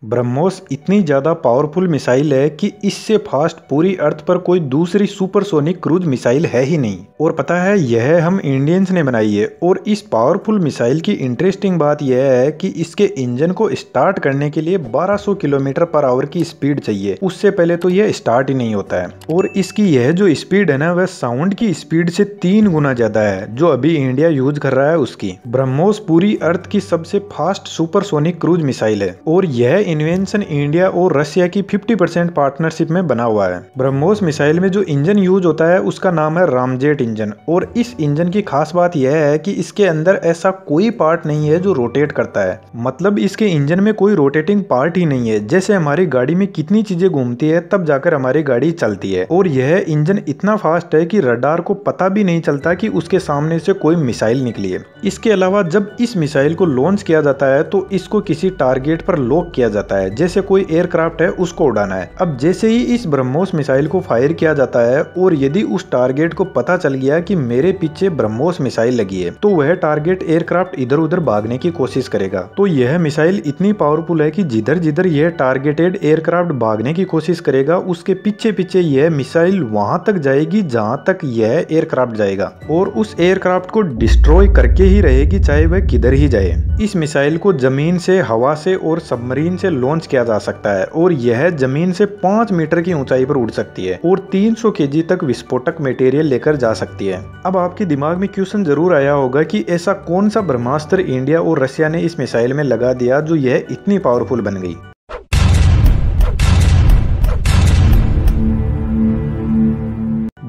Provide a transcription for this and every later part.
ब्रह्मोस इतनी ज़्यादा powerful missile है कि इससे फास्ट पूरी अर्थ पर कोई दूसरी सुपरसोनिक क्रूज मिसाइल है ही नहीं। और पता है, यह हम इंडियंस ने बनाई है। और इस पावरफुल मिसाइल की इंटरेस्टिंग बात यह है कि इसके इंजन को स्टार्ट करने के लिए 1200 किलोमीटर पर आवर की स्पीड चाहिए। उससे पहले तो यह स्टार्ट ही नहीं होता है। और इसकी यह जो स्पीड है ना, वह साउंड की स्पीड से 3 गुना ज्यादा है जो अभी इंडिया यूज कर रहा है उसकी। ब्रह्मोस पूरी अर्थ की सबसे फास्ट सुपरसोनिक क्रूज मिसाइल है और यह इन्वेंशन इंडिया और रशिया की 50% पार्टनरशिप में बना हुआ है। ब्रह्मोस मिसाइल में जो इंजन यूज होता है उसका नाम है रामजेट इंजन। और इस इंजन की खास बात यह है कि इसके अंदर ऐसा कोई पार्ट नहीं है जो रोटेट करता है। मतलब इसके इंजन में कोई रोटेटिंग पार्ट ही नहीं है। जैसे हमारी गाड़ी में कितनी चीजें घूमती है तब जाकर हमारी गाड़ी चलती है। और यह इंजन इतना फास्ट है कि रडार को पता भी नहीं चलता कि उसके सामने से कोई मिसाइल निकली है। इसके अलावा जब इस मिसाइल को लॉन्च किया जाता है तो इसको किसी टारगेट पर लॉक किया जाता है। जैसे कोई एयरक्राफ्ट है उसको उड़ाना है। अब जैसे ही इस ब्रह्मोस मिसाइल को फायर किया जाता है और यदि उस टारगेट को पता चल गया कि मेरे पीछे ब्रह्मोस मिसाइल लगी है तो वह टारगेट एयरक्राफ्ट इधर उधर भागने की कोशिश करेगा। तो यह मिसाइल इतनी पावरफुल है कि जिधर जिधर यह टारगेटेड एयरक्राफ्ट भागने की कोशिश करेगा उसके पीछे पीछे यह मिसाइल वहां तक जाएगी जहां तक यह एयरक्राफ्ट जाएगा और उस एयरक्राफ्ट को डिस्ट्रॉय करके ही रहेगी, चाहे वह किधर ही जाए। इस मिसाइल को जमीन से, हवा से और सबमरीन से लॉन्च किया जा सकता है और यह जमीन से 5 मीटर की ऊंचाई पर उड़ सकती है और 300 केजी तक विस्फोटक मटेरियल लेकर जा सकती है। अब आपके दिमाग में क्वेश्चन जरूर आया होगा कि ऐसा कौन सा ब्रह्मास्त्र इंडिया और रशिया ने इस मिसाइल में लगा दिया जो यह इतनी पावरफुल बन गई।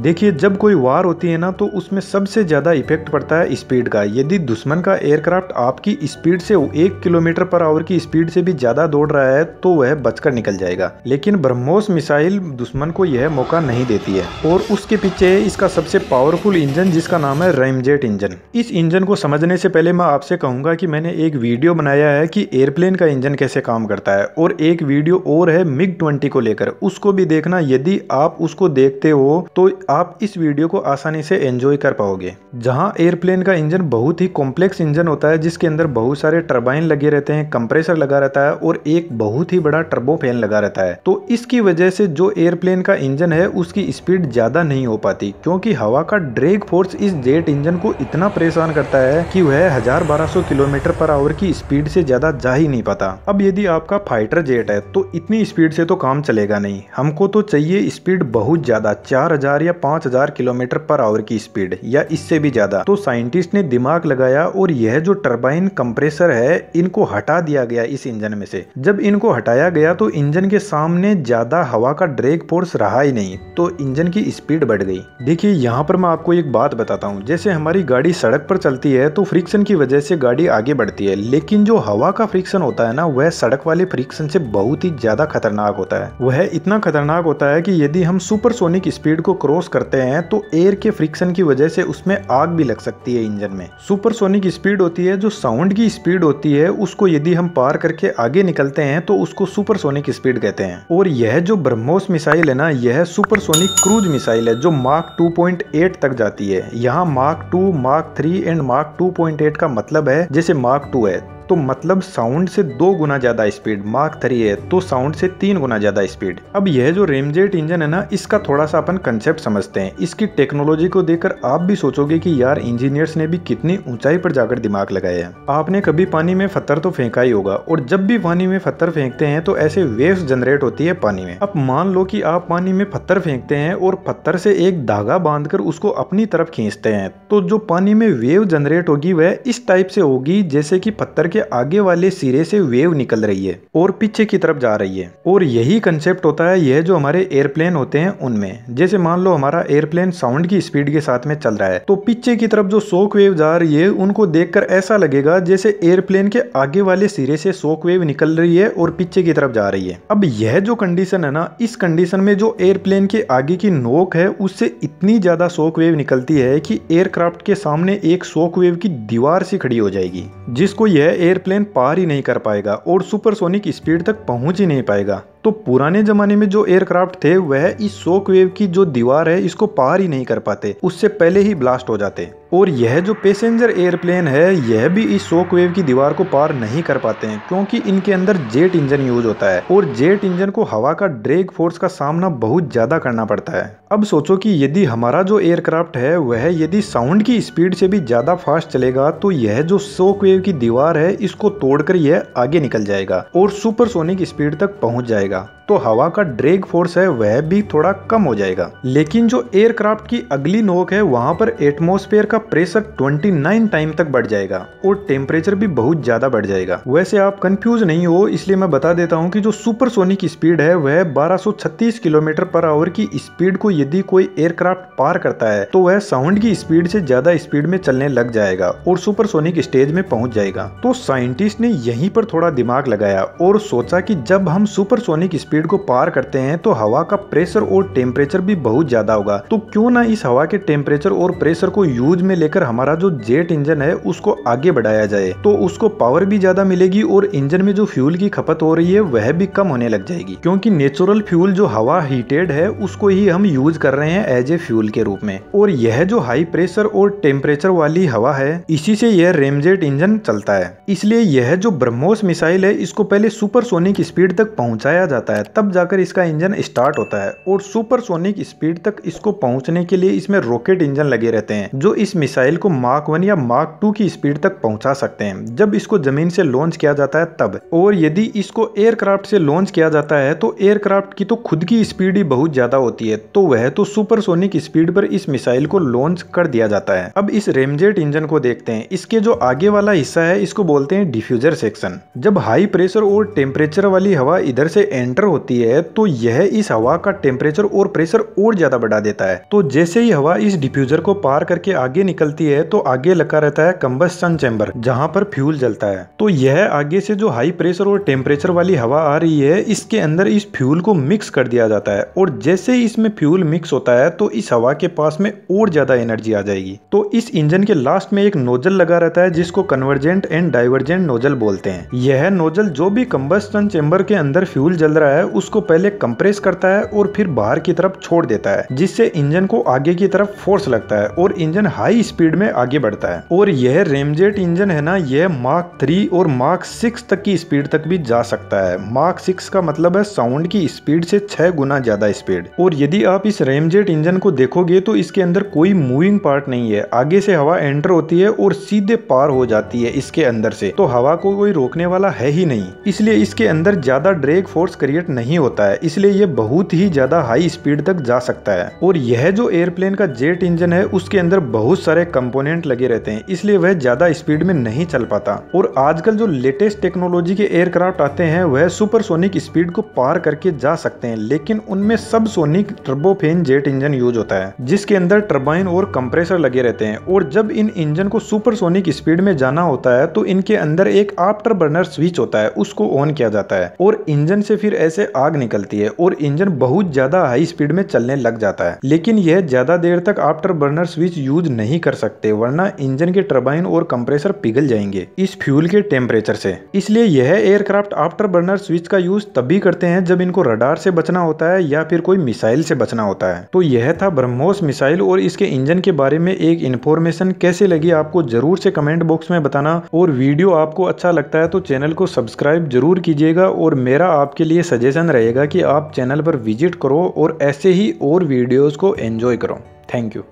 देखिए, जब कोई वार होती है ना तो उसमें सबसे ज्यादा इफेक्ट पड़ता है स्पीड का। यदि दुश्मन का एयरक्राफ्ट आपकी स्पीड से 1 किलोमीटर पर आवर की स्पीड से भी ज्यादा दौड़ रहा है तो वह बचकर निकल जाएगा। लेकिन ब्रह्मोस मिसाइल दुश्मन को यह मौका नहीं देती है और उसके पीछे है इसका सबसे पावरफुल इंजन जिसका नाम है रामजेट इंजन। इस इंजन को समझने से पहले मैं आपसे कहूंगा कि मैंने एक वीडियो बनाया है कि एयरप्लेन का इंजन कैसे काम करता है और एक वीडियो और है MiG-20 को लेकर, उसको भी देखना। यदि आप उसको देखते हो तो आप इस वीडियो को आसानी से एंजॉय कर पाओगे। जहां एयरप्लेन का इंजन बहुत ही कॉम्प्लेक्स इंजन होता है जिसके अंदर बहुत सारे टरबाइन लगे रहते हैं, कंप्रेसर लगा रहता है और एक बहुत ही बड़ा टर्बो फैन लगा रहता है। तो इसकी वजह से जो एयरप्लेन का इंजन है उसकी स्पीड ज्यादा नहीं हो पाती क्योंकि हवा का ड्रैग फोर्स इस जेट इंजन को इतना परेशान करता है कि वह 1200 किलोमीटर पर आवर की स्पीड से ज्यादा जा ही नहीं पाता। अब यदि आपका फाइटर जेट है तो इतनी स्पीड से तो काम चलेगा नहीं। हमको तो चाहिए स्पीड बहुत ज्यादा, 4000 या 5000 किलोमीटर पर आवर की स्पीड या इससे भी ज्यादा। तो साइंटिस्ट ने दिमाग लगाया और यह जो टरबाइन कंप्रेसर है इनको हटा दिया गया इस इंजन में से। जब इनको हटाया गया तो इंजन के सामने ज्यादा हवा का ड्रैग फोर्स रहा ही नहीं, तो इंजन की स्पीड बढ़ गई। देखिए, यहाँ पर मैं आपको एक बात बताता हूँ। जैसे हमारी गाड़ी सड़क पर चलती है तो फ्रिक्शन की वजह से गाड़ी आगे बढ़ती है, लेकिन जो हवा का फ्रिक्शन होता है ना वह सड़क वाले फ्रिक्शन से बहुत ही ज्यादा खतरनाक होता है। वह इतना खतरनाक होता है कि यदि हम सुपरसोनिक स्पीड को क्रॉस करते हैं तो एयर के फ्रिक्शन की वजह से उसमें आग भी लग सकती है इंजन में। सुपरसोनिक स्पीड होती है जो साउंड की स्पीड होती है, उसको यदि हम पार करके आगे निकलते हैं तो उसको सुपरसोनिक स्पीड कहते हैं। और यह जो ब्रह्मोस मिसाइल है ना, यह सुपरसोनिक क्रूज मिसाइल है जो माक 2.8 तक जाती है। यहाँ माक 2, माक 3 एंड माक 2.8 का मतलब है जैसे माक 2 है तो मतलब साउंड से 2 गुना ज्यादा स्पीड, माक 3 है तो साउंड से 3 गुना ज्यादा स्पीड। अब यह जो रामजेट इंजन है ना, इसका थोड़ा सा अपन कंसेप्ट समझते हैं। इसकी टेक्नोलॉजी को देखकर आप भी सोचोगे कि यार इंजीनियर्स ने भी कितनी ऊंचाई पर जाकर दिमाग लगाया है। आपने कभी पानी में पत्थर तो फेंका ही होगा और जब भी पानी में पत्थर फेंकते हैं तो ऐसे वेव्स जनरेट होती है पानी में। अब मान लो कि आप पानी में पत्थर फेंकते हैं और पत्थर से एक धागा बांधकर उसको अपनी तरफ खींचते हैं तो जो पानी में वेव जनरेट होगी वह इस टाइप से होगी जैसे कि पत्थर के आगे वाले सिरे से वेव निकल रही है और पीछे की तरफ जा रही है। और यही कंसेप्ट होता है यह जो हमारे एयरप्लेन होते हैं उनमें। जैसे मान लो हमारा एयरप्लेन साउंड की स्पीड के साथ में चल रहा है तो पीछे की तरफ जो शॉक वेव जा रही है उनको देखकर ऐसा लगेगा जैसे एयरप्लेन के आगे वाले सिरे से शॉक वेव निकल रही है और पीछे की तरफ जा रही है। अब यह जो कंडीशन है ना, इस कंडीशन में जो एयरप्लेन के आगे की नोक है उससे इतनी ज्यादा शॉक वेव निकलती है कि एयरक्राफ्ट के सामने एक शॉक वेव की दीवार सी खड़ी हो जाएगी जिसको यह एयरप्लेन पार ही नहीं कर पाएगा और सुपरसोनिक स्पीड तक पहुंच ही नहीं पाएगा। तो तो पुराने जमाने में जो एयरक्राफ्ट थे वह इस शॉक वेव की जो दीवार है इसको पार ही नहीं कर पाते, उससे पहले ही ब्लास्ट हो जाते। और यह जो पैसेंजर एयरप्लेन है यह भी इस शॉक वेव की दीवार को पार नहीं कर पाते हैं, क्योंकि इनके अंदर जेट इंजन यूज होता है और जेट इंजन को हवा का ड्रैग फोर्स का सामना बहुत ज्यादा करना पड़ता है। अब सोचो कि यदि हमारा जो एयरक्राफ्ट है वह यदि साउंड की स्पीड से भी ज्यादा फास्ट चलेगा तो यह जो शॉक वेव की दीवार है इसको तोड़कर यह आगे निकल जाएगा और सुपरसोनिक स्पीड तक पहुंच जाएगा, तो हवा का ड्रैग फोर्स है वह भी थोड़ा कम हो जाएगा। लेकिन जो एयरक्राफ्ट की अगली नोक है वहां पर एटमॉस्फेयर का प्रेशर 29 टाइम तक बढ़ जाएगा और टेम्परेचर भी बहुत ज्यादा बढ़ जाएगा। वैसे आप कंफ्यूज नहीं हो इसलिए मैं बता देता हूं कि जो सुपरसोनिक स्पीड है वह 1236 किलोमीटर पर आवर की स्पीड को यदि कोई एयरक्राफ्ट पार करता है तो वह साउंड की स्पीड से ज्यादा स्पीड में चलने लग जाएगा और सुपरसोनिक स्टेज में पहुंच जाएगा। तो साइंटिस्ट ने यहीं पर थोड़ा दिमाग लगाया और सोचा कि जब हम सुपरसोनिक स्पीड को पार करते हैं तो हवा का प्रेशर और टेम्परेचर भी बहुत ज्यादा होगा, तो क्यों ना इस हवा के टेम्परेचर और प्रेशर को यूज में लेकर हमारा जो जेट इंजन है उसको आगे बढ़ाया जाए, तो उसको पावर भी ज्यादा मिलेगी और इंजन में जो फ्यूल की खपत हो रही है वह भी कम होने लग जाएगी, क्योंकि नेचुरल फ्यूल जो हवा हीटेड है उसको ही हम यूज कर रहे हैं एज ए फ्यूल के रूप में। और यह जो हाई प्रेशर और टेम्परेचर वाली हवा है इसी से यह रेमजेट इंजन चलता है। इसलिए यह जो ब्रह्मोस मिसाइल है इसको पहले सुपरसोनिक स्पीड तक पहुंचाया जाता है, तब जाकर इसका इंजन स्टार्ट होता है और सुपरसोनिक स्पीड तक इसको पहुंचने के लिए इसमें रॉकेट इंजन लगे रहते हैं जो इस मिसाइल को माक 1 या माक 2 की स्पीड तक पहुंचा सकते हैं जब इसको जमीन से लॉन्च किया जाता है तब। और यदि इसको एयरक्राफ्ट से लॉन्च किया जाता है तो एयरक्राफ्ट की तो खुद की स्पीड ही बहुत ज्यादा होती है, तो वह तो सुपरसोनिक स्पीड पर इस मिसाइल को लॉन्च कर दिया जाता है। अब इस रेमजेट इंजन को देखते हैं, इसके जो आगे वाला हिस्सा है इसको बोलते हैं डिफ्यूजर सेक्शन। जब हाई प्रेशर और टेम्परेचर वाली हवा इधर से एंटर होती है तो यह इस हवा का टेम्परेचर और प्रेशर और ज्यादा बढ़ा देता है। तो जैसे ही हवा इस डिफ्यूजर को पार करके आगे निकलती है तो आगे लगा रहता है कंबस्शन चैम्बर जहां पर फ्यूल जलता है। तो यह आगे से जो हाई प्रेशर और टेम्परेचर वाली हवा आ रही है इसके अंदर इस फ्यूल को मिक्स कर दिया जाता है और जैसे ही इसमें फ्यूल मिक्स होता है तो इस हवा के पास में और ज्यादा एनर्जी आ जाएगी। तो इस इंजन के लास्ट में एक नोजल लगा रहता है जिसको कन्वर्जेंट एंड डाइवर्जेंट नोजल बोलते हैं। यह नोजल जो भी कंबस्शन चैम्बर के अंदर फ्यूल जल रहा है उसको पहले कंप्रेस करता है और फिर बाहर की तरफ छोड़ देता है, जिससे इंजन को आगे की तरफ फोर्स लगता है और इंजन हाई स्पीड में आगे बढ़ता है। और यह रेमजेट इंजन है ना, यह माक 3 और माक 6 तक की स्पीड तक भी जा सकता है। माक 6 का मतलब है साउंड की स्पीड से 6 गुना ज्यादा स्पीड। और यदि आप इस रेमजेट इंजन को देखोगे तो इसके अंदर कोई मूविंग पार्ट नहीं है, आगे से हवा एंटर होती है और सीधे पार हो जाती है इसके अंदर से, तो हवा को कोई रोकने वाला है ही नहीं, इसलिए इसके अंदर ज्यादा ड्रैग फोर्स क्रिएट नहीं होता है, इसलिए ये बहुत ही ज्यादा हाई स्पीड तक जा सकता है। और यह जो एयरप्लेन का जेट इंजन है उसके अंदर बहुत सारे कंपोनेंट लगे रहते हैं, इसलिए वह ज्यादा स्पीड में नहीं चल पाता। और आजकल जो लेटेस्ट टेक्नोलॉजी के एयरक्राफ्ट आते हैं वह सुपरसोनिक स्पीड को पार करके जा सकते हैं, लेकिन उनमें subsonic turbofan jet engine use होता है जिसके अंदर टर्बाइन और कंप्रेसर लगे रहते हैं। और जब इन इंजन को सुपरसोनिक स्पीड में जाना होता है तो इनके अंदर एक आफ्टर बर्नर स्विच होता है, उसको ऑन किया जाता है और इंजन से फिर ऐसे आग निकलती है और इंजन बहुत ज्यादा हाई स्पीड में चलने लग जाता है। लेकिन यह ज्यादा देर तक आफ्टर बर्नर स्विच यूज नहीं कर सकते, वरना इंजन के टर्बाइन और कंप्रेसर पिघल जाएंगे इस फ्यूल के टेम्परेचर से। इसलिए यह एयरक्राफ्ट आफ्टर बर्नर स्विच का यूज तभी करते हैं जब इनको रडार से बचना होता है या फिर कोई मिसाइल से बचना होता है। तो यह था ब्रह्मोस मिसाइल और इसके इंजन के बारे में एक इन्फॉर्मेशन। कैसे लगी आपको जरूर से कमेंट बॉक्स में बताना, और वीडियो आपको अच्छा लगता है तो चैनल को सब्सक्राइब जरूर कीजिएगा। और मेरा आपके लिए सजेशन रहेगा कि आप चैनल पर विजिट करो और ऐसे ही और वीडियोस को एंजॉय करो। Thank you.